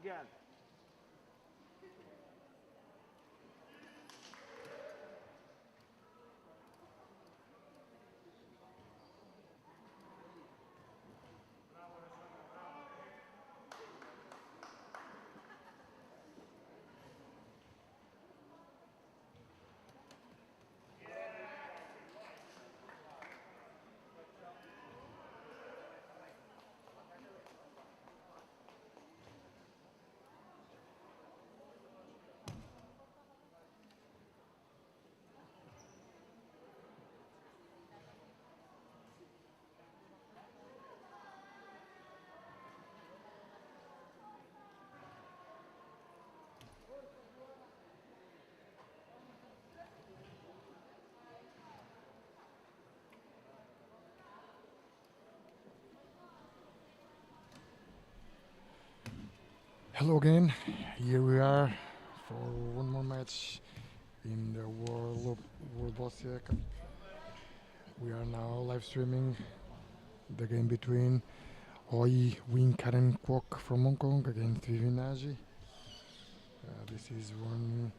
Again. Hello again. Here we are for one more match in the World Boccia Cup. We are now live streaming the game between Ying and Kwok from Hong Kong against Vivien Nagy. This is one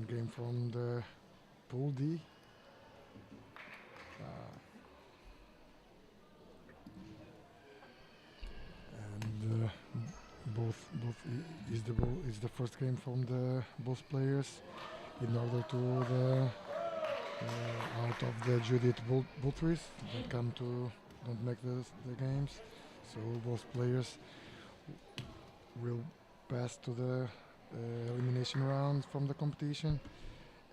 game from the Pool D. And is the first game from the both players in order to the out of the Judith Butris that don't make the games. So both players will pass to the elimination round from the competition,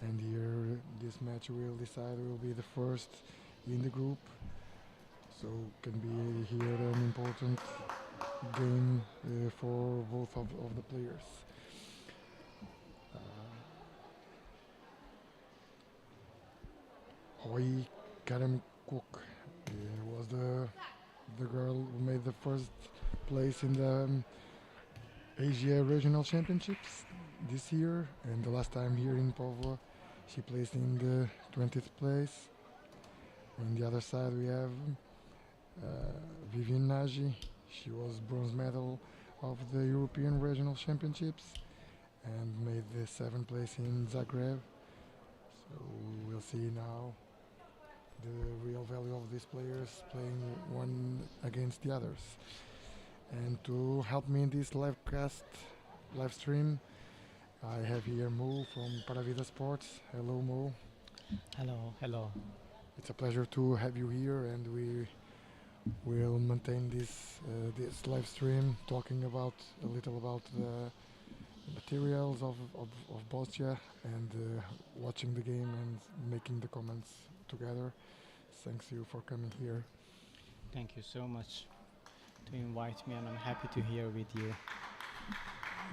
and here this match will decide will be the first in the group. So can be here an important game for both of the players. Hoi Karen Cook was the girl who made the first place in the Asia Regional Championships this year, and the last time here in Povla she placed in the 20th place. On the other side we have Vivien Nagy. She was bronze medal of the European Regional Championships and made the 7th place in Zagreb. So we'll see now the real value of these players playing one against the others. And to help me in this live stream, I have here Mo from Paravida Sports. Hello, Mo. Hello, hello. It's a pleasure to have you here, and we will maintain this live stream talking about a little about the materials of Boccia and watching the game and making the comments together. Thanks you for coming here. Thank you so much to invite me, and I'm happy to here with you.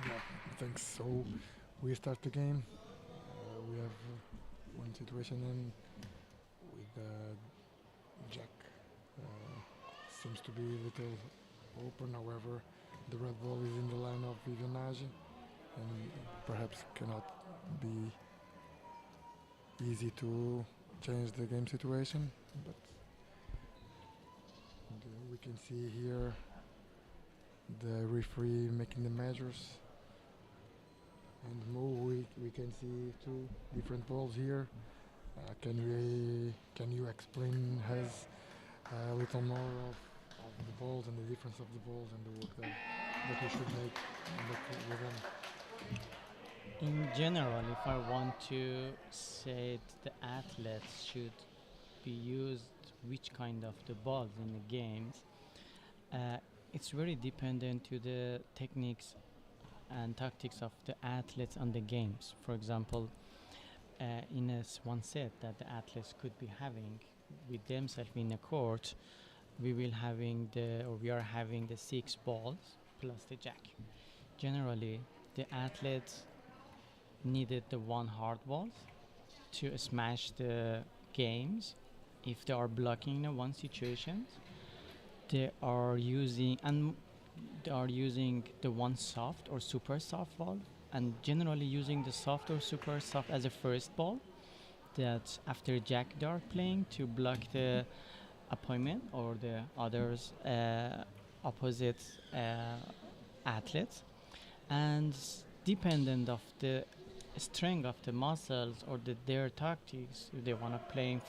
Yeah, thanks. So we start the game. We have one situation in with Jack. Seems to be a little open. However, the red ball is in the line of Vivien Nagy, and perhaps cannot be easy to change the game situation. But we can see here the referee making the measures. And we can see two different balls here. Can you explain us a little more of the balls and the difference of the balls and the work that we should make with them? In general, if I want to say the athletes should be used which kind of the balls in the games, it's very dependent to the techniques and tactics of the athletes on the games. For example, in one set that the athletes could be having with themselves in a court, we are having the 6 balls plus the jack. Generally, the athletes needed the one hard balls to smash the games. If they are blocking in one situation, they are using the one soft or super soft ball, and generally using the soft or super soft as a first ball that after jack they are playing to block the opponent or the others opposite athletes, and dependent of the strength of the muscles or their tactics, if they want to play in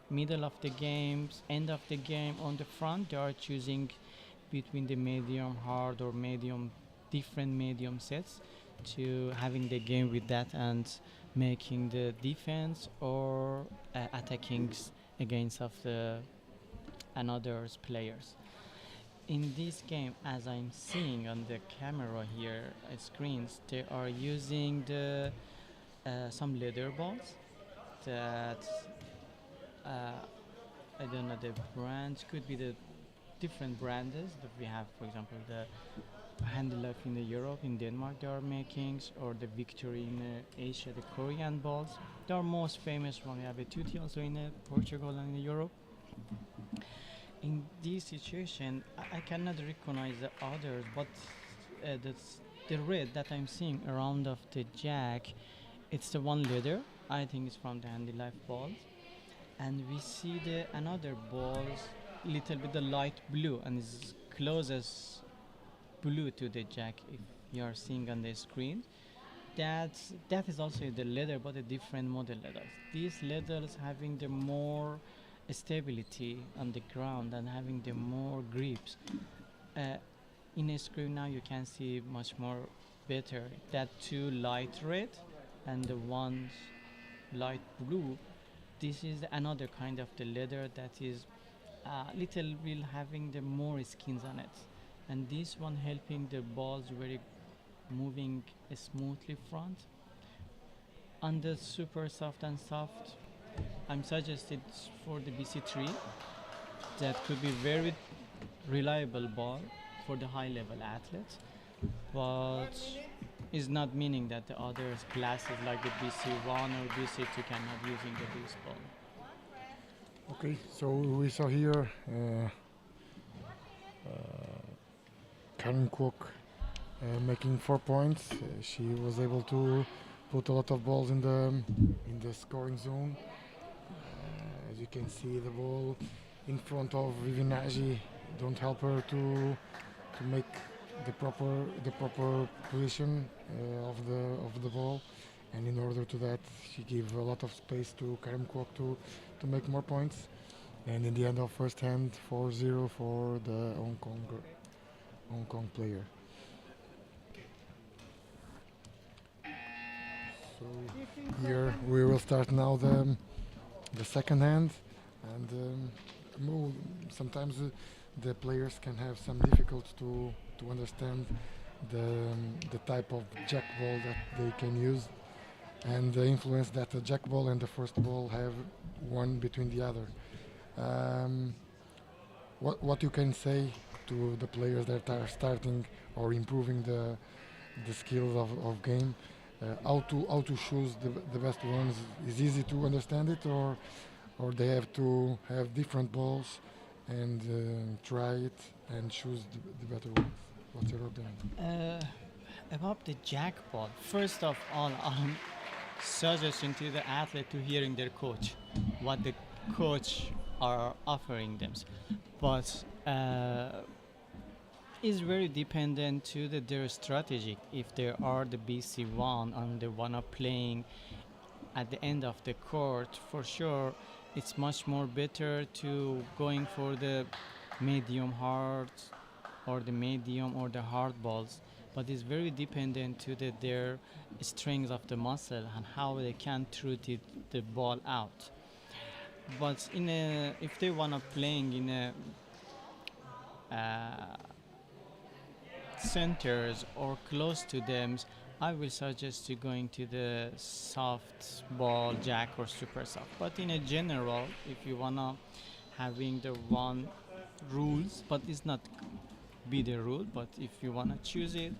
middle of the games, end of the game, on the front, they are choosing between the medium hard or medium different medium sets to having the game with that and making the defense or attacking against of the another's players. In this game, as I'm seeing on the camera here screens, they are using the some leather balls that uh, I don't know the brands, could be the different brands that we have. For example, the Handle Life in the Europe, in Denmark, they are making, or the Victory in Asia, the Korean balls. They are most famous one. We have a Tutti also in Portugal and in Europe. In this situation, I cannot recognize the others, but that's the red that I'm seeing around of the jack. It's the one leather. I think it's from the Handy Life balls, and we see the another balls, little bit the light blue, and it's closest blue to the jack. If you are seeing on the screen, that is also the leather, but a different model leathers. These leathers having the more stability on the ground and having the more grips. Uh, in a screen now you can see much more better that two light red and the ones light blue. This is another kind of the leather that is little will having the more skins on it, and this one helping the balls very moving smoothly front. On the super soft and soft, I'm suggested for the BC3. That could be very reliable ball for the high level athletes, but is not meaning that the other classes like the BC1 or BC2 cannot using the this ball. Okay, so we saw here Karen Kwok making 4 points. She was able to put a lot of balls in the scoring zone. As you can see, the ball in front of Vivien Nagy don't help her to make the proper position of the ball, and in order to that, she gave a lot of space to Karim Kwok to make more points. And in the end of first hand, 4-0 for the Hong Kong player. So here we will start now the second hand, and sometimes the players can have some difficulty to understand the type of jack ball that they can use and the influence that the jack ball and the first ball have one between the other. What you can say to the players that are starting or improving the skills of game, how to choose the best ones? Is easy to understand it, or they have to have different balls and try it and choose the better ones? What's your opinion? About the jack ball, first of all, I'm suggesting to the athlete to hearing their coach, what the coach are offering them, but is very dependent to their strategy. If they are the BC1 and they wanna playing at the end of the court, for sure, it's much more better to going for the medium hard or the medium or the hard balls. But it's very dependent to their strength of the muscle and how they can throw the ball out. But if they wanna playing in a centers or close to them, I will suggest you going to the soft ball jack or super soft. But in a general, if you wanna having the one rules, but it's not be the rule, but if you wanna choose it,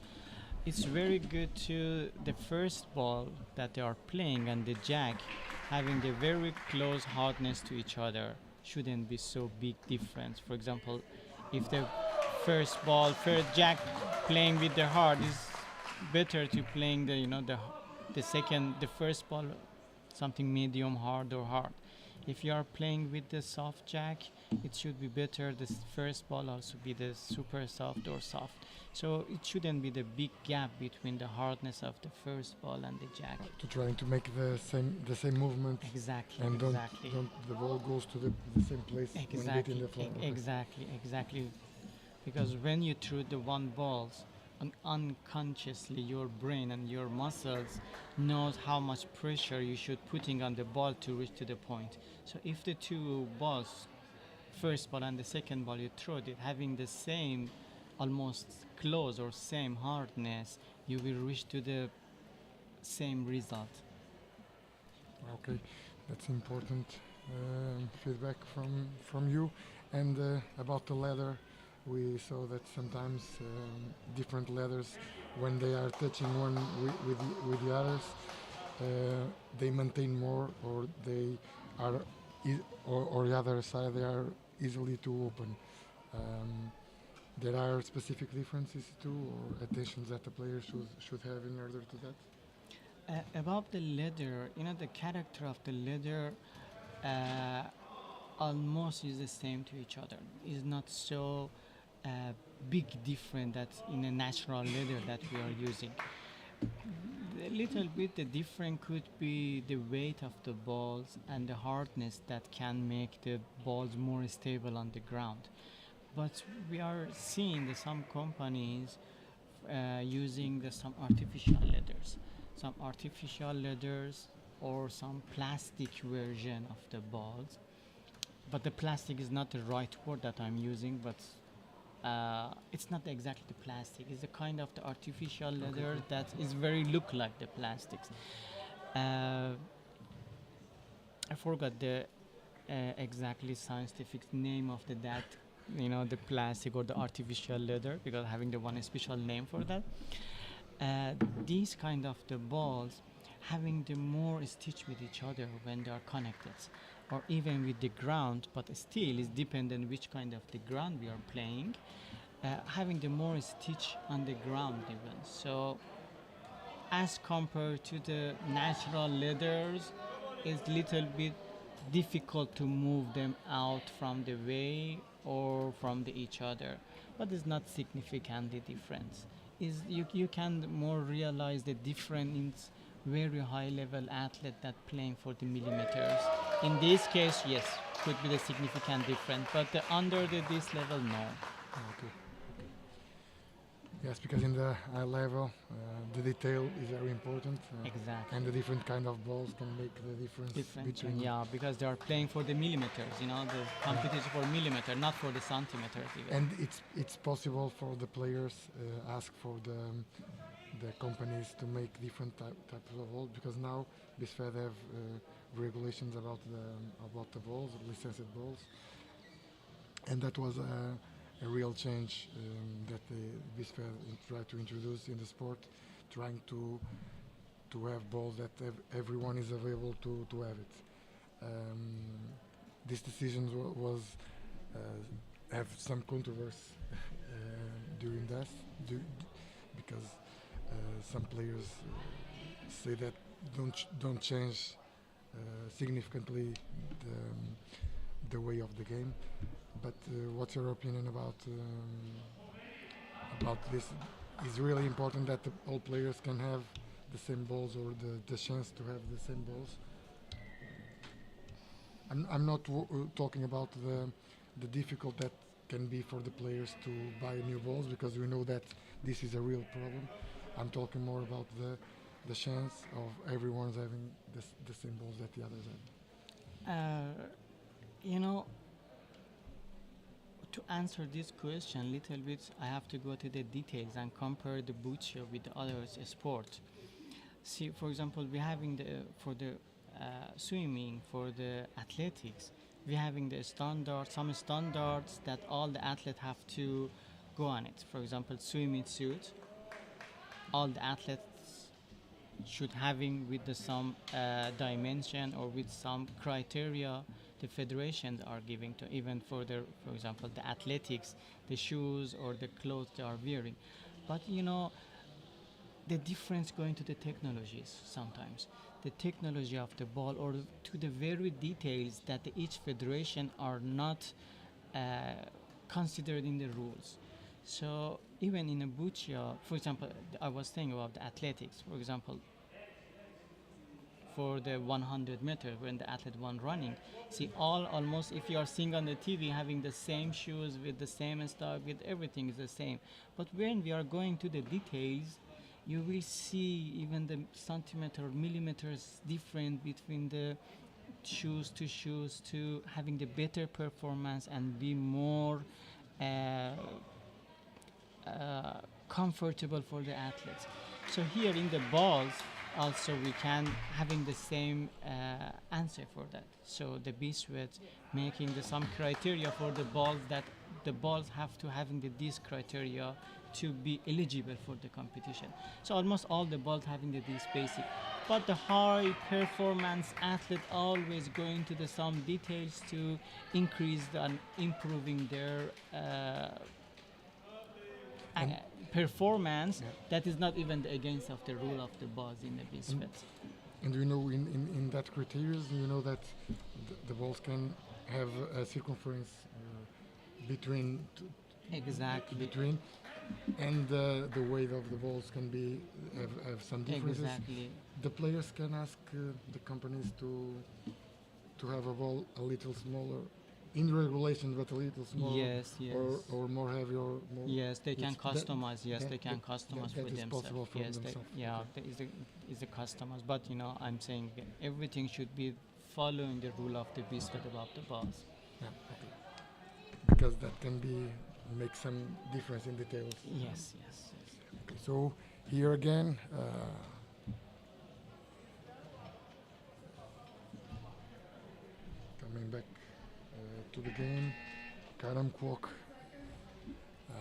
it's very good to the first ball that they are playing and the jack having the very close hardness to each other. Shouldn't be so big difference. For example, if the first jack playing with the hard is better to playing the first ball something medium hard or hard. If you are playing with the soft jack, it should be better the first ball also be the super soft or soft. So it shouldn't be the big gap between the hardness of the first ball and the jack. To trying to make the same movement Exactly, and exactly. don't the ball goes to the same place when hitting Exactly, the floor. Okay. exactly. Because when you throw the one balls, unconsciously your brain and your muscles knows how much pressure you should putting on the ball to reach to the point. So if the two balls, first ball and the second ball, you throw it having the same, almost close or same hardness, you will reach to the same result. Okay, that's important feedback from you. And about the ladder, we saw that sometimes different ladders, when they are touching one with the others, they maintain more, or they are, or the other side they are easily to open. Um, there are specific differences too, or attentions that the player should have in order to that. About the leather, the character of the leather uh, almost is the same to each other. Is not so uh, big different that in a natural leather that we are using. A little bit the different could be the weight of the balls and the hardness that can make the balls more stable on the ground. But we are seeing that some companies using some artificial leathers, or some plastic version of the balls. But the plastic is not the right word that I'm using, but it's not exactly the plastic. It's a kind of the artificial leather that is very look like the plastics. Uh, I forgot the exactly scientific name of that, the plastic or the artificial leather, because having the one special name for that. Uh, these kind of the balls having the more stitch with each other when they are connected, or even with the ground, but still is dependent which kind of the ground we are playing. Having the more stitch on the ground even. So as compared to the natural leathers, it's little bit difficult to move them out from the way or from each other, but it's not significantly different. Is you can more realize the difference in very high level athlete that playing for the millimeters. In this case, yes, could be the significant difference, but under this level, no. Okay. Yes, because in the high level, the detail is very important, Exactly. and the different kind of balls can make the difference Different, between. yeah, because they are playing for the millimeters, the competition for millimeter, not for the centimeters even. And it's possible for the players ask for the companies to make different types of balls, because now BC2 have regulations about the balls, licensed balls, and that was a real change that the BC2 tried to introduce in the sport, trying to have balls that everyone is available to have it. This decision was have some controversy during that, because some players say that don't change significantly the way of the game. But what's your opinion about this? It's really important that all players can have the same balls, or the chance to have the same balls. I'm not talking about the difficult that can be for the players to buy new balls, because we know that this is a real problem. I'm talking more about the chance of everyone's having the same balls that the others have. You know, to answer this question a little bit, I have to go to the details and compare the Boccia with the other sport. See, for example, we're having for the swimming, for the athletics, we're having some standards that all the athletes have to go on it. For example, swimming suit, all the athletes should having with some dimension or with some criteria the federations are giving to, even for example, the athletics, the shoes or the clothes they are wearing. But the difference going to the technologies sometimes, the technology of the ball, or to the very details that each federation are not uh, considered in the rules. So even in a Boccia, for example, I was thinking about the athletics. For example, for the 100 meter when the athlete one running, see all almost if you are seeing on the TV having the same shoes with the same stuff with everything is the same. But when we are going to the details, you will see even the centimeter or millimeters different between the shoes to having the better performance and be more uh, comfortable for the athletes. So here in the balls, also we can having the same answer for that. So the BC2 making the some criteria for the balls that the balls have to having these criteria to be eligible for the competition. So almost all the balls having these basic. But the high performance athlete always going to the some details to increase and improving their And- performance Yeah. that is not even against of the rule of the balls in the BC2. And you know, in that criteria, you know that the balls can have a circumference between Exactly. between, and the weight of the balls can be have some differences. Exactly. The players can ask the companies to have a ball a little smaller, in regulation, but a little smaller, Yes, yes. or more heavy, or more. Yes, they can It's that- customize. Yes, that- they can that- customize that for is themselves. possible for Yes, themselves. yeah, Okay. there is a customize. But you know, I'm saying everything should be following the rule of the BC2 about the balls. Yeah, okay. Because that can be make some difference in details. Yes, yes, yes. Okay, so here again, coming back to the game, Kwok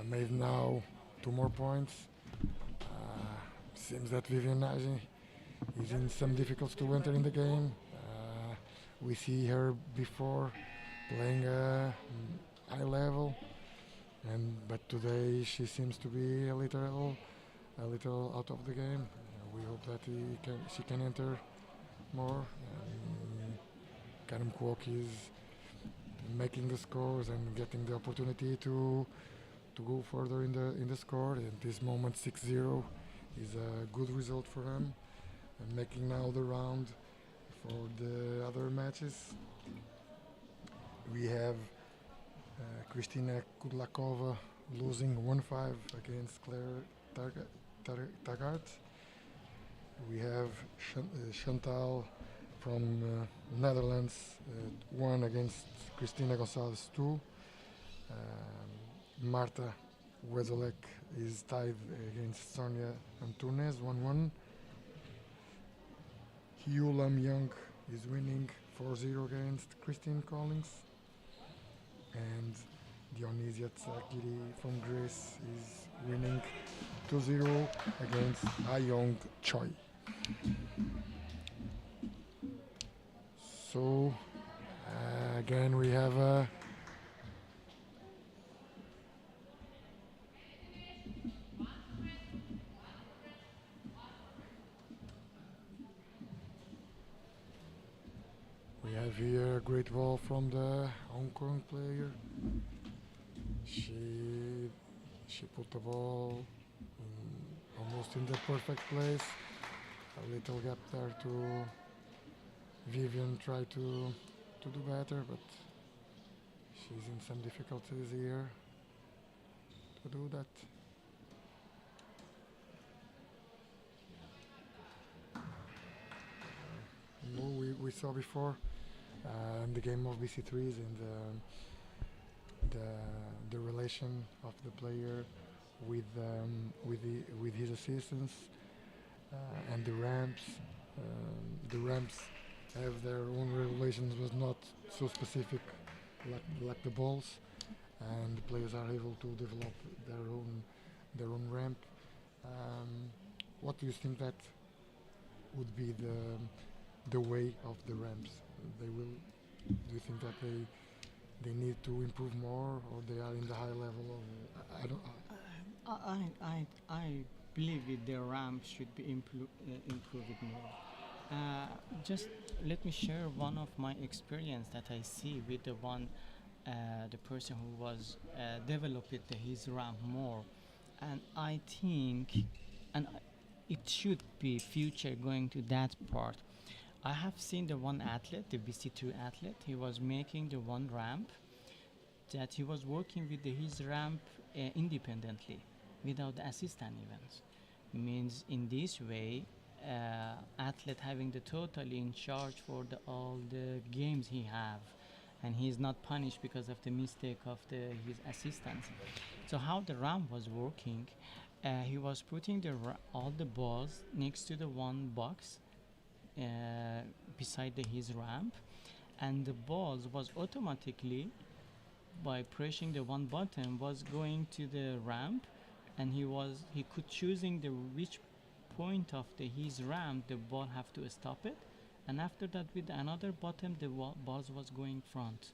made now 2 more points. Seems that Vivien Nagy is in some difficulty to enter in the game. We see her before playing high level, but today she seems to be a little out of the game. We hope that she can enter more. Kwok is making the scores and getting the opportunity to go further in the score. At this moment, 6-0 is a good result for him. And making now the round for the other matches. We have Kristina Kudlakova losing 1-5 against Claire Taggart. We have Chantal from Netherlands 1 against Cristina Gonçalves 2. Marta Wezelek is tied against Sonia Antunes 1-1. Hugh Lam Young is winning 4-0 against Christine Collins. And Dionysia Tsakiri from Greece is winning 2-0 against Ayong Choi. So again we have here a great ball from the Hong Kong player. She put the ball almost in the perfect place. A little gap there to Vivien try to do better, but she's in some difficulties here to do that. We saw before in the game of BC3s and the relation of the player with his assistants and the ramps. The ramps have their own regulations, was not so specific like the balls, and the players are able to develop their own ramp. What do you think that would be the way of the ramps? Do you think that they need to improve more, or they are in the high level of? I don't. I believe the ramp should be improved more. Just let me share one of my experience that I see with the one the person who was developed his ramp more, and I think, and it should be future going to that part. I have seen the one athlete, the BC2 athlete. He was making the one ramp that he was working with his ramp independently, without the assistant events. Means in this way, athlete having the totally in charge for all the games he have, and he is not punished because of the mistake of his assistants. So how the ramp was working, he was putting all the balls next to the one box uh, beside his ramp, and the balls was automatically, by pressing the one button, was going to the ramp, and he could choosing the which point of his ramp the ball have to stop it, and after that with another button the balls was going front.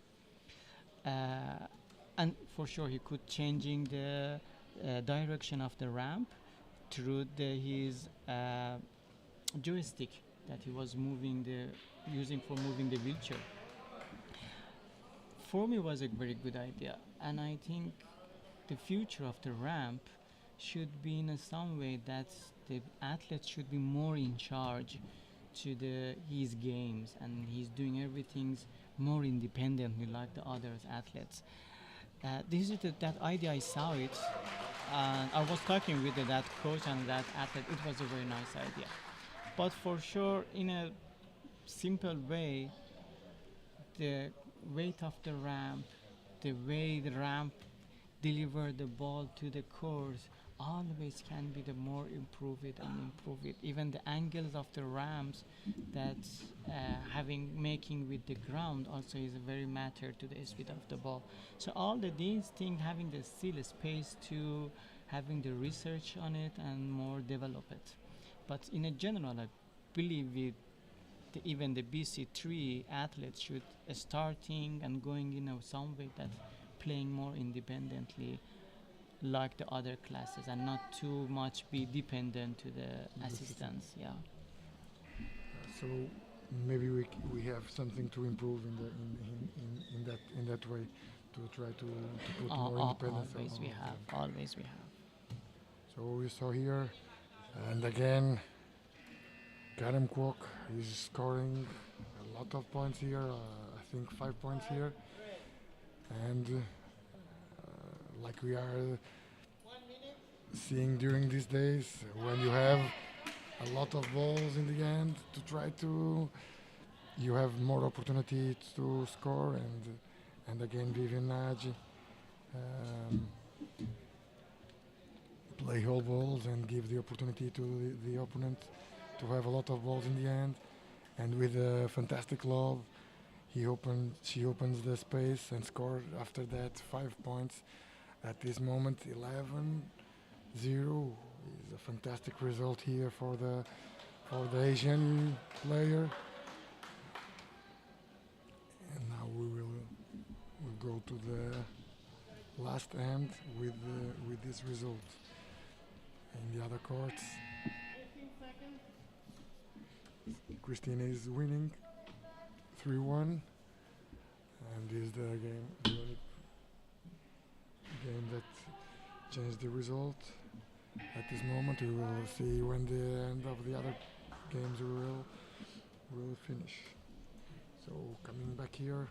And for sure he could changing the direction of the ramp through his joystick that he was using for moving the wheelchair. For me was a very good idea, and I think the future of the ramp should be in some way that the athlete should be more in charge to his games, and he's doing everything more independently like the other athletes. This is that idea I saw it, and I was talking with that coach and that athlete. It was a very nice idea, but for sure in a simple way, the weight of the ramp, the way the ramp deliver the ball to the course, always can be the more improve it and improve it. Even the angles of the ramps that making with the ground also is a very matter to the speed of the ball. So all these things having the still space to having the research on it and more develop it. But in a general, I believe even the BC3 athletes should starting and going in some way that playing more independently like the other classes, and not too much be dependent to the assistants. Yeah. So maybe we have something to improve in that way, to try to put more independence. Always we have. So we saw here, and again, Kwok is scoring a lot of points here. I think 5 points here, and like we are seeing during these days, when you have a lot of balls in the end to try to, you have more opportunity to score, and again Vivien Nagy play whole balls and give the opportunity to the opponent to have a lot of balls in the end, and with a fantastic lob she opens the space and scored after that 5 points. At this moment 11-0 is a fantastic result here for the Asian player. And now we'll go to the last end with this result. In the other courts, Christina is winning 3-1, and this is the only game that changed the result. At this moment, we will see when the end of the other games will finish. So coming back here.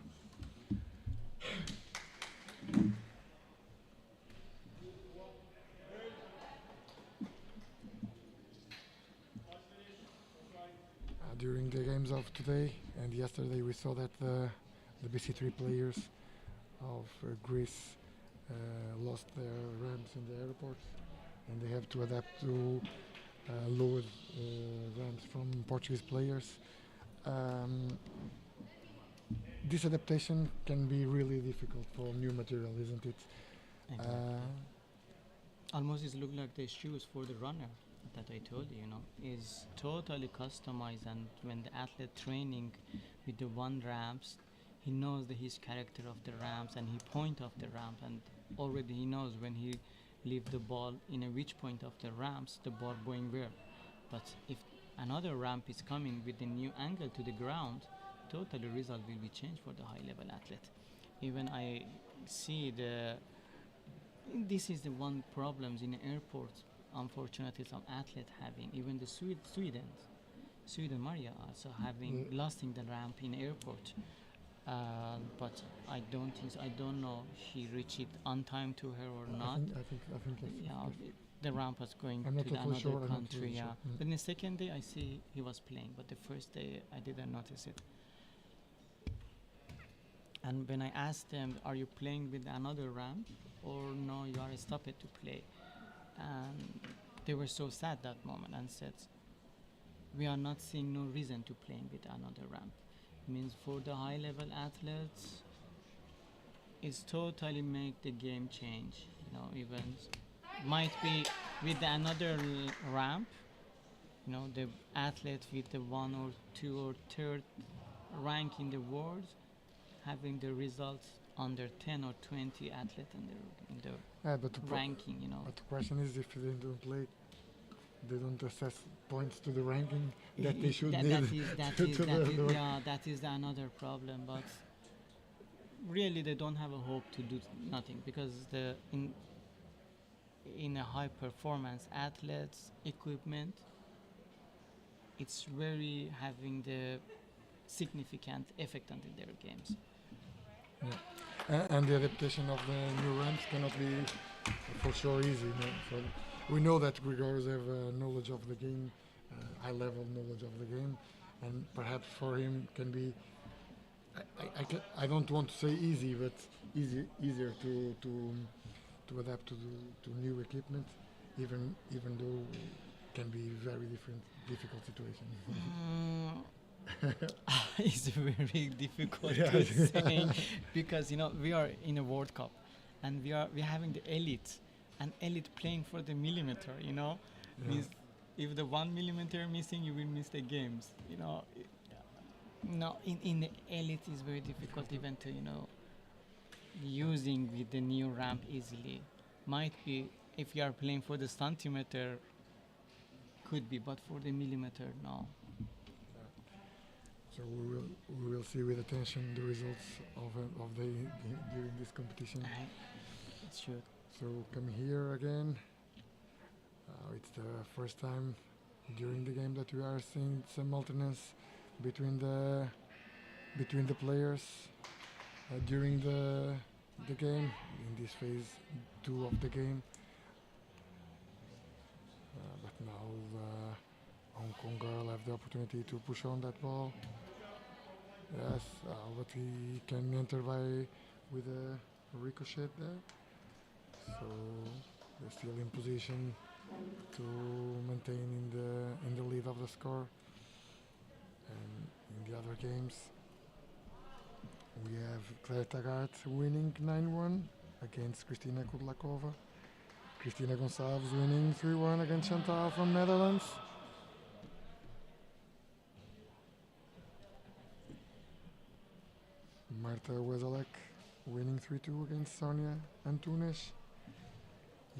During the games of today and yesterday, we saw that the BC3 players of Greece lost their ramps in the airports, and they have to adapt to lower ramps from Portuguese players. This adaptation can be really difficult for new material, isn't it? Exactly. Almost it look like the shoes for the runner that I told you, is totally customized, and when the athlete training with the one ramps, he knows his character of the ramps, and he point of the ramp, and already he knows when he leave the ball in which point of the ramps the ball going where. But if another ramp is coming with a new angle to the ground, totally result will be changed for the high level athlete. Even I see the this is the one problems in airports. Unfortunately, some athlete having even the Sweden Maria also having lost in the ramp in airport. But I don't think I don't know he reached it on time to her or not. I think yes. Yeah, Yes. the ramp was going I'm to not the totally another sure. I'm not country. totally Yeah, sure. but in the second day I see he was playing, but the first day I didn't notice it. And when I asked them, "Are you playing with another ramp, or no? You are stopped to play?" And they were so sad that moment and said, "We are not seeing no reason to playing with another ramp." Means for the high level athletes, it's totally make the game change. You know, even might be with another ramp. You know, the athlete with the one or two or third rank in the world having the results under 10 or 20 athletes in the But ranking, you know. but the question is, if they don't play, they don't assess points to the ranking that they should need. That is another problem. But really, they don't have a hope to do nothing because in a high performance athletes equipment, it's very having the significant effect on their games. And the adaptation of the new ramps cannot be for sure easy. No? So we know that Grigors have knowledge of the game, high level knowledge of the game, and perhaps for him can be. I don't want to say easy, but easier to adapt to new equipment, even though it can be very difficult situation. It's very difficult to say because you know we are in a World Cup and we're having the elite and elite playing for the millimeter. You know, means if the 1 millimeter missing, you will miss the games. You know, no, in the elite is very difficult even to using with the new ramp easily. Might be if you are playing for the centimeter, could be, but for the millimeter, no. So we will see with attention the results of the during this competition. It should. So come here again. It's the first time during the game that we are seeing some alternance between the players during the game in this phase 2 of the game. But now Hong Kong girl have the opportunity to push on that ball. Yes, but he can enter with a ricochet there. So they're still in position to maintain in the lead of the score. And in the other games, we have Claire Taggart winning 9-1 against Kristina Kudlakova. Cristina Gonçalves winning 3-1 against Chantal from Netherlands. Marta Wezelek winning 3-2 against Sonia Antunes.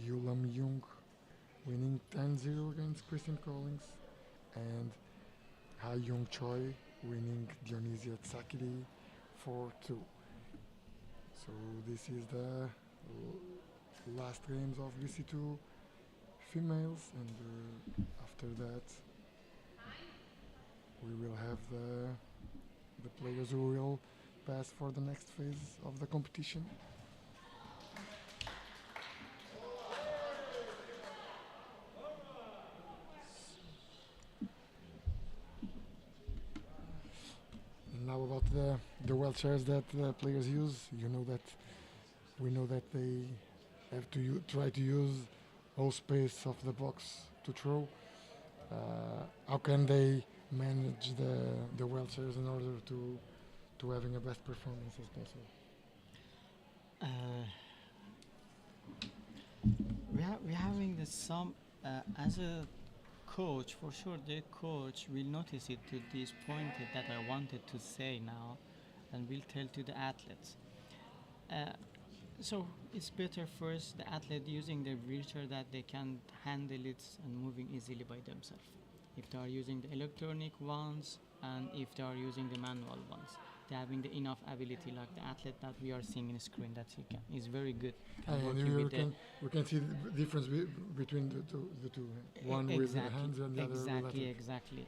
Yulam Jung winning 10-0 against Kristen Collins. And Ha Young Choi winning Dionysia Tsakiri 4-2. So this is the last games of BC2 females, and after that we will have the players who will pass for the next phase of the competition. And now about the wheelchairs that the players use, we know that they have to try to use all space of the box to throw. How can they manage the wheelchairs in order to having a best performance as possible? We're having some as a coach, for sure the coach will notice it to this point that I wanted to say now and will tell to the athletes. So it's better first the athlete using the wheelchair that they can handle it and moving easily by themselves. If they are using the electronic ones and if they are using the manual ones, they having the enough ability, like the athlete that we are seeing in the screen, that he can is very good. Can And working we with the can see the difference between the two. One with the hands and the other with exactly, letters. exactly.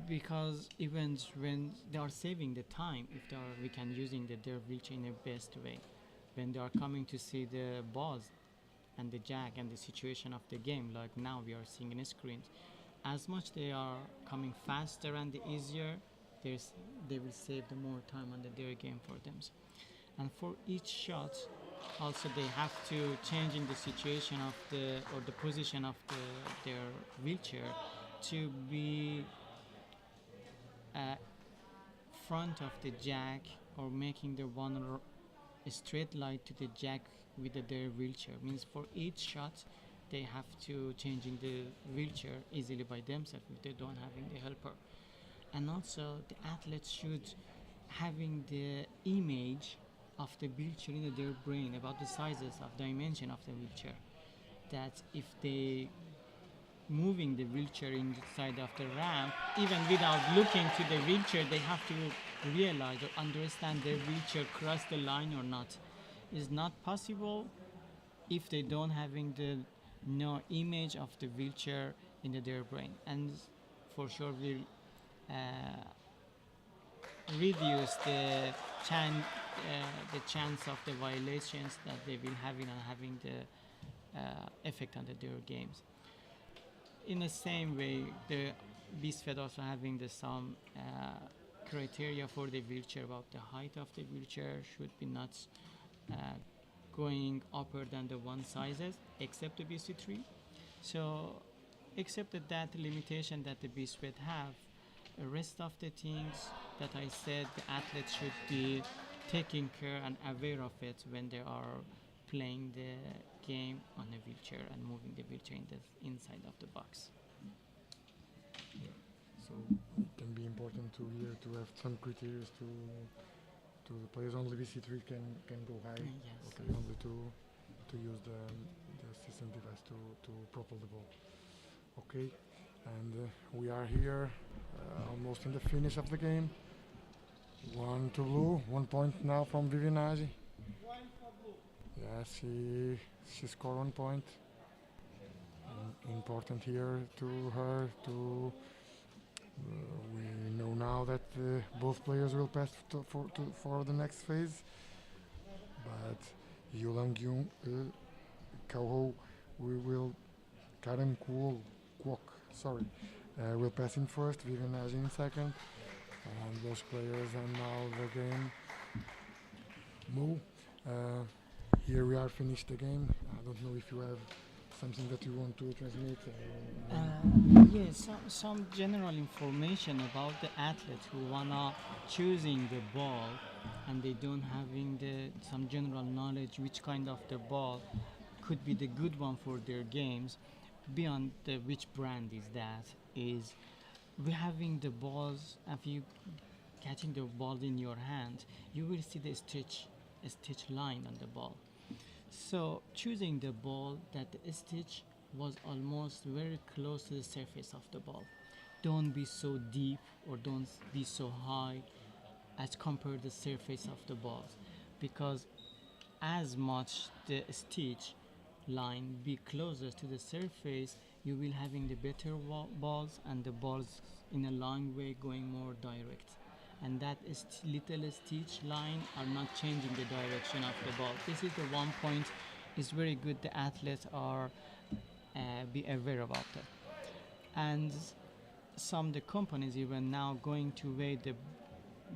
Because even when they are saving the time, if they are, we can using their wheelchair in the best way. When they are coming to see the balls and the jack and the situation of the game, like now we are seeing in the screens, as much they are coming faster and the easier, there's they will save the more time on their game for them. And for each shot, also they have to change in the situation of the or the position of their wheelchair to be front of the jack, or making the a straight line to the jack with their wheelchair. Means for each shot they have to changing the wheelchair easily by themselves if they don't having the helper. And also the athletes should having the image of the wheelchair in their brain about the sizes of dimension of the wheelchair, that if they moving the wheelchair inside of the ramp, even without looking to the wheelchair, they have to realize or understand their wheelchair cross the line or not. Is not possible if they don't having the no image of the wheelchair in their brain, and for sure will uh, reduce the chance of the violations that they will having and having the effect on their games. In the same way, the BSFED also having the some criteria for the wheelchair, about the height of the wheelchair should be not uh, going upper than the one sizes except the BC3. So except that limitation that the BSFED have, the rest of the things that I said, the athletes should be taking care and aware of it when they are playing the game on a wheelchair and moving the wheelchair in the inside of the box. So it can be important to here to have some criteria to the players. Only VC3 can go high. Yes. Okay, only to use the system device to propel the ball. Okay, and we are here almost in the finish of the game. 1 to blue, 1 point now from Vivien Nagy. Yes, she scored 1 point. Important here to her to. We know now that both players will pass for the next phase, but Yulang Yung Kauho, we will Karen Kwok, sorry, will pass in first, Vivien Nagy in second, and those players and now the game move. Here we are finished the game. I don't know if you have something that you want to transmit. Yes, some general information about the athletes who wanna choosing the ball and they don't having some general knowledge which kind of the ball could be the good one for their games. Beyond which brand is that, is we having the balls. If you catching the ball in your hand, you will see the stitch line on the ball. So choosing the ball that the stitch was almost very close to the surface of the ball. Don't be so deep or don't be so high as compared to the surface of the balls, because as much the stitch line be closer to the surface, you will having the better balls, and the balls in a long way going more direct, and that little stitch line are not changing the direction of the ball. This is the 1 point is very good the athletes are be aware about it. And some the companies even now going to weigh the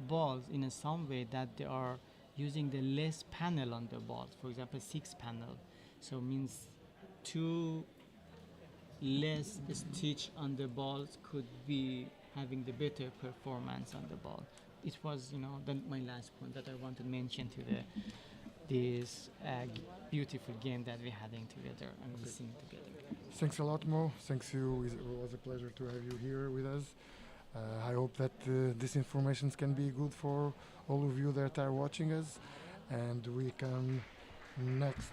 balls in some way that they are using the less panel on the balls, for example 6 panel, so means 2 less stitch on the balls could be having the better performance on the ball. It was my last point that I want to mention to this beautiful game that we had together and we sing together. Thanks a lot, Mo. Thanks you. It was a pleasure to have you here with us. I hope that this information can be good for all of you that are watching us, and we come next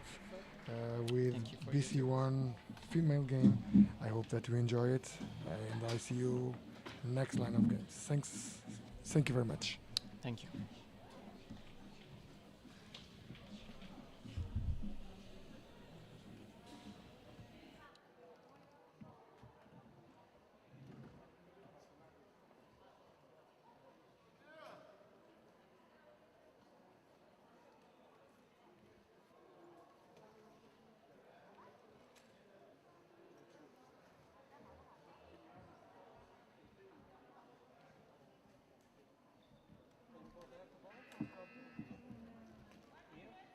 with BC1 female game. I hope that you enjoy it, and I see you next line of games. Thank you very much. Thank you.